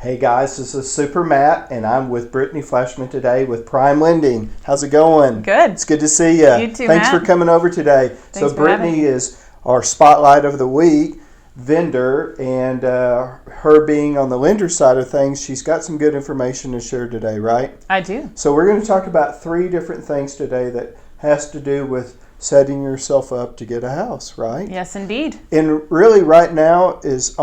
Hey guys, this is Super Matt, and I'm with Brittney Fleischman today with Prime Lending. How's it going? Good. It's good to see you. You too, Thanks Matt. for coming over today. Thanks so for having Brittney me. is our Spotlight of the Week vendor, and her being on the lender side of things, she's got some good information to share today, right? I do. So we're going to talk about 3 different things today that has to do with setting yourself up to get a house, right? Yes, indeed. And really right now is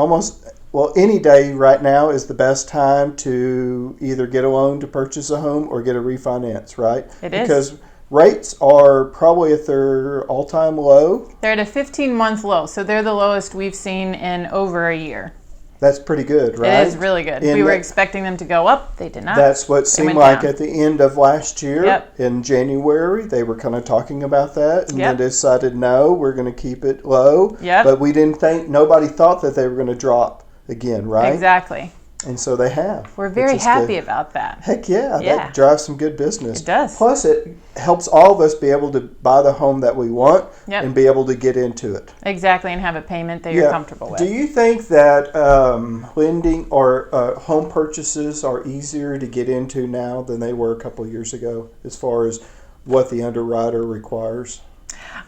any day right now is the best time to either get a loan to purchase a home or get a refinance, right? It is. Because rates are probably at their all-time low. They're at a 15-month low, so they're the lowest we've seen in over a year. That's pretty good, right? It is really good. We were expecting them to go up. They did not. That's what seemed like at the end of last year. Yep. In January. They were kind of talking about that, and Yep. they decided, no, we're going to keep it low. Yep. But nobody thought that they were going to drop again, right? Exactly. And so they have. We're very happy about that. Heck yeah, Yeah. that drives some good business. It does. Plus, it helps all of us be able to buy the home that we want Yep. and be able to get into it. Exactly, and have a payment that you're comfortable with. Do you think that lending or home purchases are easier to get into now than they were a couple of years ago as far as what the underwriter requires?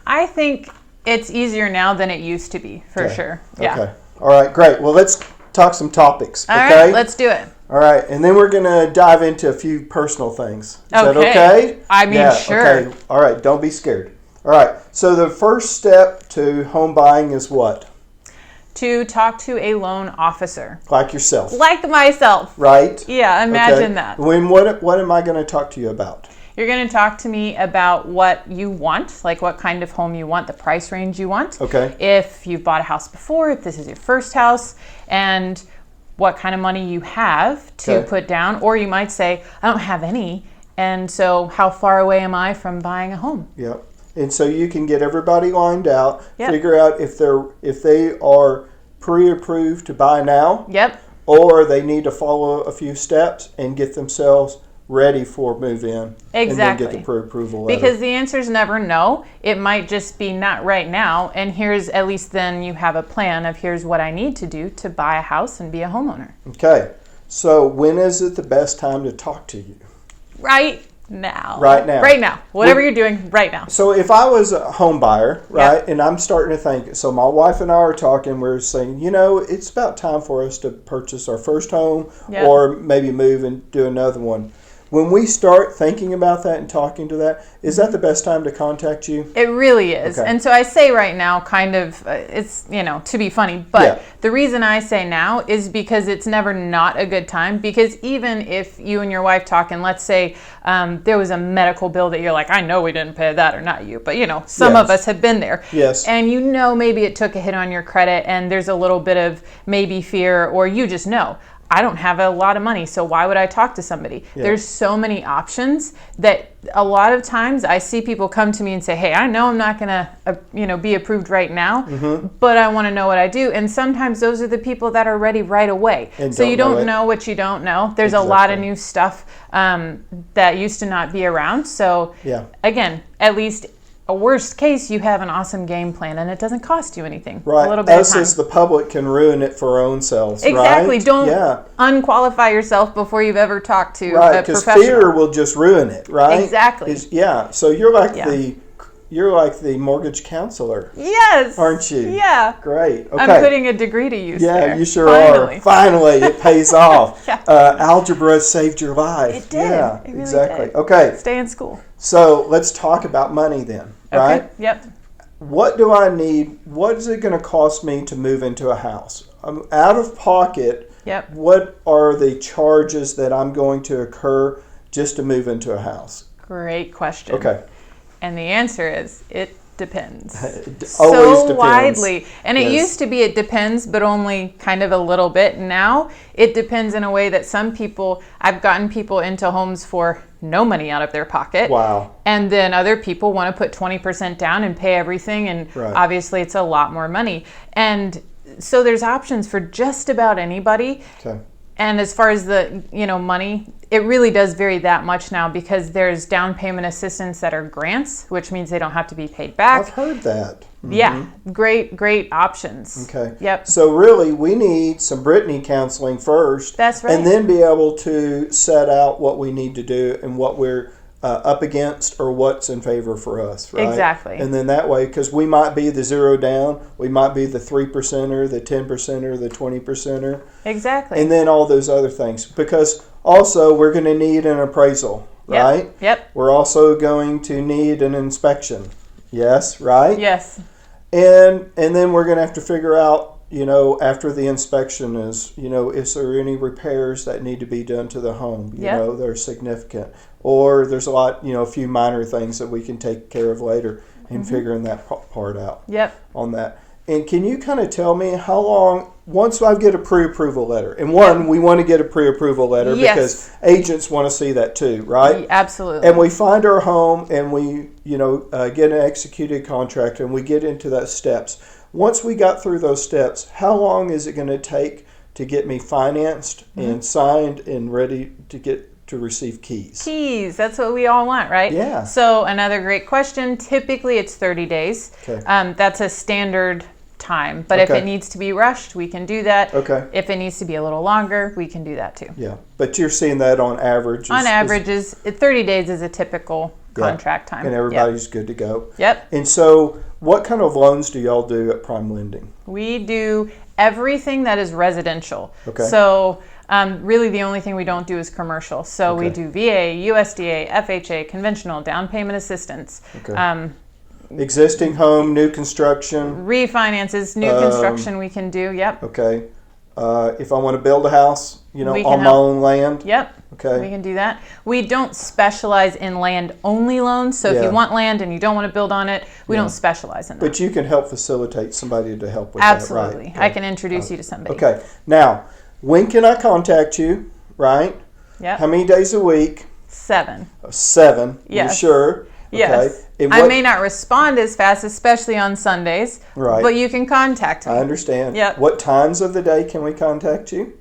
I think it's easier now than it used to be, for sure. Yeah. Okay. All right, great. Well, let's talk some topics. All okay? right, let's do it. All right, and then we're going to dive into a few personal things. Is that okay? I mean, sure. Okay. All right, don't be scared. All right, so the first step to home buying is what? To talk to a loan officer. Like yourself. Like myself. Right? Yeah, imagine that. What am I going to talk to you about? You're going to talk to me about what you want, like what kind of home you want, the price range you want. Okay. If you've bought a house before, if this is your first house, and what kind of money you have to put down. Or you might say, I don't have any, and so how far away am I from buying a home? Yep. And so you can get everybody lined out, Yep. figure out if they are pre-approved to buy now, Yep. or they need to follow a few steps and get themselves ready for move-in. Exactly. And then get the pre-approval letter. Because the answer is never no. It might just be not right now. And here's, at least then you have a plan of here's what I need to do to buy a house and be a homeowner. Okay. So when is it the best time to talk to you? Right now. Right now. Right now. Whatever you're doing right now. So if I was a home buyer, right, Yep. and I'm starting to think, so my wife and I are talking, we're saying, it's about time for us to purchase our first home Yep. or maybe move and do another one. When we start thinking about that and talking to that, is that the best time to contact you? It really is. Okay. And so I say right now kind of, it's, to be funny, but Yeah. the reason I say now is because it's never not a good time, because even if you and your wife talk and let's say there was a medical bill that you're like, I know we didn't pay that, or not you, but some Yes. of us have been there. Yes. And maybe it took a hit on your credit and there's a little bit of maybe fear, or you just know, I don't have a lot of money, so why would I talk to somebody? Yeah. There's so many options that a lot of times I see people come to me and say, hey, I know I'm not going to be approved right now, but I want to know what I do. And sometimes those are the people that are ready right away. And so you don't it. know what you don't know. There's a lot of new stuff that used to not be around. So again, at least a worst case, you have an awesome game plan and it doesn't cost you anything. Right. A little bit Us of time. as the public can ruin it for our own selves. Exactly. Right? Don't unqualify yourself before you've ever talked to a because professional. fear will just ruin it, right? Exactly. So you're like the mortgage counselor. Yes. Aren't you? Yeah. Great. Okay. I'm putting a degree to use there. Yeah, you sure Finally. are. Finally, it pays off. Yeah. Algebra saved your life. It did. Yeah, It really exactly. did. Okay. Stay in school. So let's talk about money then, right? Okay. Yep. What do I need? What is it going to cost me to move into a house? I'm out of pocket. Yep. What are the charges that I'm going to incur just to move into a house? Great question. Okay. And the answer is it depends. Always so depends. widely. And it Yes. used to be it depends, but only kind of a little bit. Now it depends in a way that some people, I've gotten people into homes for no money out of their pocket. Wow. And then other people want to put 20% down and pay everything. And obviously it's a lot more money. And so there's options for just about anybody. Okay. And as far as the, money, it really does vary that much now because there's down payment assistance that are grants, which means they don't have to be paid back. I've heard that. Yeah, great options. Okay. Yep. So really, we need some Brittney counseling first. That's right. And then be able to set out what we need to do and what we're up against or what's in favor for us, right? Exactly. And then that way, because we might be the 0 down, we might be the 3%er, the 10%er, the 20%er. Exactly. And then all those other things. Because also, we're going to need an appraisal, right? Yep. We're also going to need an inspection. Yes, right? Yes. And then we're going to have to figure out, after the inspection is there any repairs that need to be done to the home, that are significant. Or there's a few minor things that we can take care of later in figuring that part out. Yep. On that. And can you kind of tell me how long, once I get a pre-approval letter, and we want to get a pre-approval letter because agents want to see that too, right? Absolutely. And we find our home and we, get an executed contract and we get into those steps. Once we got through those steps, how long is it going to take to get me financed and signed and ready to receive keys? Keys, that's what we all want, right? Yeah. So another great question. Typically it's 30 days. Okay. That's a standard time. But if it needs to be rushed, we can do that. Okay. If it needs to be a little longer, we can do that too. Yeah. But you're seeing that on average. 30 days is a typical contract time. And everybody's good to go. Yep. And so what kind of loans do y'all do at Prime Lending? We do everything that is residential. Okay. So really the only thing we don't do is commercial. So we do VA, USDA, FHA, conventional, down payment assistance. Okay. Existing home, new construction. Refinances, new construction we can do. Yep. Okay. If I want to build a house, on my own land. Yep. Okay. We can do that. We don't specialize in land only loans. So if you want land and you don't want to build on it, we don't specialize in that. But you can help facilitate somebody to help with Absolutely. that, right? Okay. I can introduce you to somebody. Okay. Now, when can I contact you, right? Yep. How many days a week? 7. 7. Yes. You sure? Yes. Okay. I may not respond as fast, especially on Sundays. Right. But you can contact me. I understand. Yep. What times of the day can we contact you?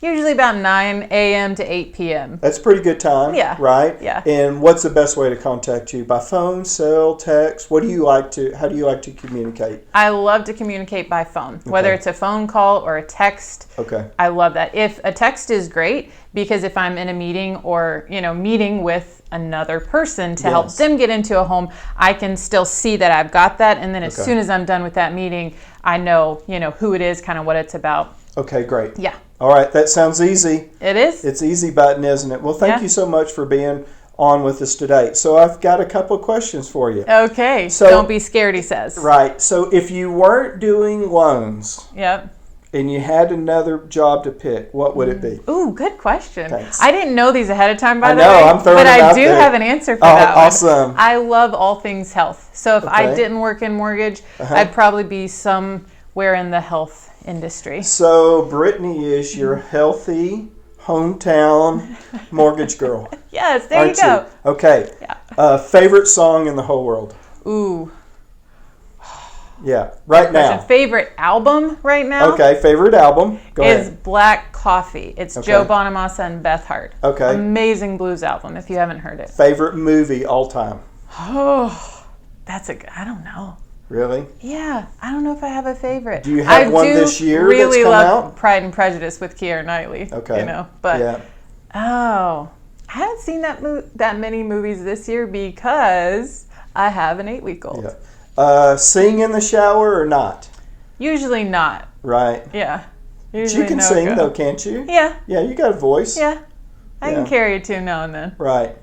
Usually about 9 a.m. to 8 p.m. That's a pretty good time. Yeah. Right? Yeah. And what's the best way to contact you? By phone, cell, text? How do you like to communicate? I love to communicate by phone, whether it's a phone call or a text. Okay. I love that. If a text is great, because if I'm in a meeting or, meeting with another person to help them get into a home, I can still see that I've got that. And then as soon as I'm done with that meeting, I know, who it is, kind of what it's about. Okay, great. Yeah. All right, that sounds easy. It is? It's easy button, isn't it? Well, thank you so much for being on with us today. So I've got a couple of questions for you. Okay. So, don't be scared, he says. Right. So if you weren't doing loans and you had another job to pick, what would it be? Ooh, good question. Thanks. I didn't know these ahead of time, by the way. I'm throwing but it I out do there. have an answer for that Awesome. one. I love all things health. So if I didn't work in mortgage, I'd probably be somewhere in the health industry. So Brittney is your healthy hometown mortgage girl. Yes, there you go. Okay. Yeah. Favorite song in the whole world? Ooh. Yeah, right now. Favorite album right now? Okay, favorite album. Go is ahead. Black Coffee. It's Joe Bonamassa and Beth Hart. Okay. Amazing blues album if you haven't heard it. Favorite movie all time? Oh, I don't know. Really? Yeah, I don't know if I have a favorite. Do you have one this year really that's come love out? Pride and Prejudice with Keira Knightley. Okay. But I haven't seen that many movies this year because I have an 8-week-old. Yeah. Sing in the shower or not? Usually not. Right. Yeah. But you can sing though, can't you? Yeah. Yeah, you got a voice. Yeah. I can carry a tune now and then. Right.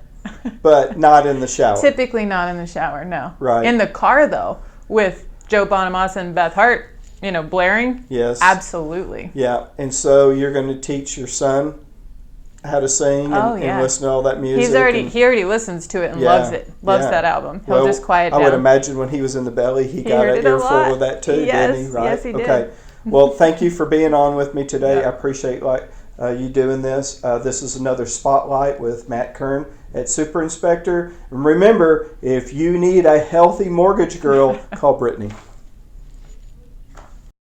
But not in the shower. Typically not in the shower, no. Right. In the car though, with Joe Bonamassa and Beth Hart, blaring. Yes. Absolutely. Yeah. And so you're going to teach your son how to sing and listen to all that music. He already listens to it and loves it. Loves that album. He'll just quiet down. I would imagine when he was in the belly, he got an earful of that too, didn't he? Right? Yes, he did. Okay. Well, thank you for being on with me today. I appreciate you doing this. This is another Spotlight with Matt Kern at Super Inspector. And remember, if you need a healthy mortgage girl, call Brittney.